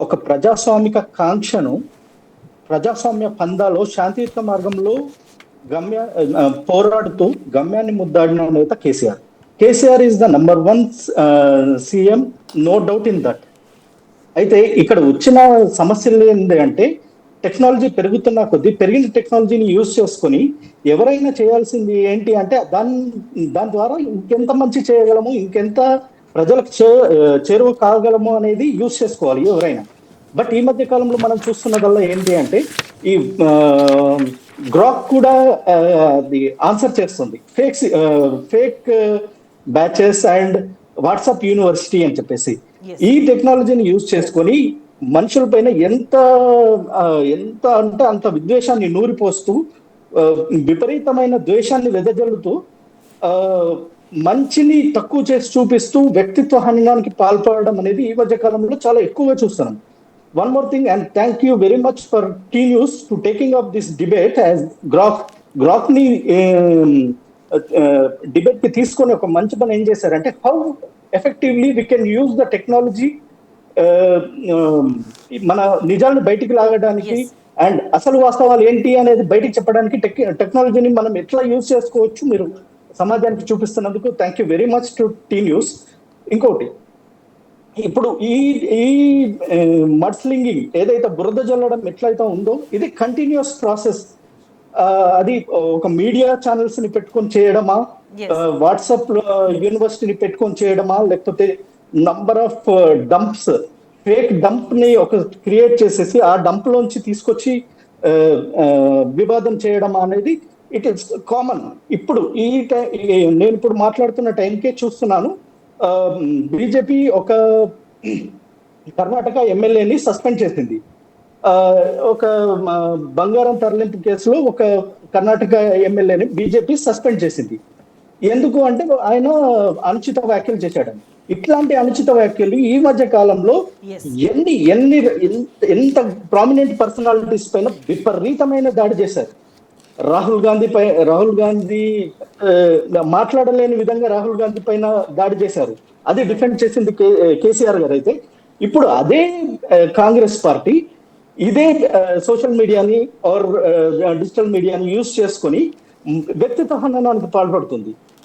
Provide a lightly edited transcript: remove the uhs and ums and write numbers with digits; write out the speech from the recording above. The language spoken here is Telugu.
ఒక ప్రజాస్వామిక కాంక్షను ప్రజాస్వామ్య పందాలో శాంతియుత మార్గంలో గమ్య పోరాడుతూ గమ్యాన్ని ముద్దాడిన నేత KCR. KCR is the number one CM, no doubt in that. అయితే ఇక్కడ వచ్చిన సమస్యలు ఏంటి అంటే, టెక్నాలజీ పెరుగుతున్న కొద్దీ పెరిగిన టెక్నాలజీని యూజ్ చేసుకొని ఎవరైనా చేయాల్సింది ఏంటి అంటే దాని ద్వారా ఇంకెంత మంచి చేయగలము, ఇంకెంత ప్రజలకు చేరువ కాగలము అనేది యూజ్ చేసుకోవాలి ఎవరైనా. బట్ ఈ మధ్య కాలంలో మనం చూస్తున్నదల్లా ఏంటి అంటే, ఈ గ్రాక్ కూడా అది ఆన్సర్ చేస్తుంది. Fake batches and WhatsApp university అని చెప్పేసి ఈ టెక్నాలజీని యూజ్ చేసుకొని మనుషులపైన ఎంత ఎంత అంటే అంత విద్వేషాన్ని నూరిపోస్తూ, విపరీతమైన ద్వేషాన్ని వెదజల్లుతూ, మంచిని తక్కువ చేసి చూపిస్తూ వ్యక్తిత్వ హననానికి పాల్పడడం అనేది ఈ మధ్య కాలంలో చాలా ఎక్కువగా చూస్తున్నాం. One more thing, and thank you very much for T News to taking up this debate as Grok ni debate కి తీసుకొని ఒక మంచి పని ఏం చేశారంటే, how effectively we can use the technology మన నిజాలను బయటికి లాగడానికి అండ్ అసలు వాస్తవాలు ఏంటి అనేది బయటికి చెప్పడానికి టెక్నాలజీని మనం ఎట్లా యూజ్ చేసుకోవచ్చు మీరు సమాజానికి చూపిస్తున్నందుకు thank you very much to T News. ఇంకోటి, ఇప్పుడు ఈ ఈ మడ్స్లింగింగ్ ఏదైతే బురద జల్లడం ఎట్లయితే ఉందో ఇది కంటిన్యూస్ ప్రాసెస్. అది ఒక మీడియా ఛానల్స్ ని పెట్టుకొని చేయడమా, వాట్సాప్ యూనివర్సిటీని పెట్టుకొని చేయడమా, లేకపోతే number of dumps, fake dump ని ఒక క్రియేట్ చేసేసి ఆ డంప్ లోంచి తీసుకొచ్చి వివాదం చేయడమా అనేది ఇట్ ఇస్ కామన్. ఇప్పుడు నేను ఇప్పుడు మాట్లాడుతున్న టైంకే చూస్తున్నాను, బీజేపీ ఒక కర్ణాటక ఎమ్మెల్యేని సస్పెండ్ చేసింది. ఒక బంగారం తరలింపు కేసులో ఒక కర్ణాటక ఎమ్మెల్యేని బీజేపీ సస్పెండ్ చేసింది. ఎందుకు అంటే ఆయన అనుచిత వ్యాఖ్యలు చేశాడని. ఇట్లాంటి అనుచిత వ్యాఖ్యలు ఈ మధ్య కాలంలో ఎంత ప్రామినెంట్ పర్సనాలిటీస్ పైన విపరీతమైన దాడి చేశారు. రాహుల్ గాంధీ మాట్లాడలేని విధంగా రాహుల్ గాంధీ పైన దాడి చేశారు. అది డిఫెండ్ చేసింది కేసీఆర్ గారు. అయితే ఇప్పుడు అదే కాంగ్రెస్ పార్టీ ఇదే సోషల్ మీడియాని ఆర్ డిజిటల్ మీడియాని యూజ్ చేసుకొని వ్యక్తిత్వ హననానికి పాల్పడుతుంది.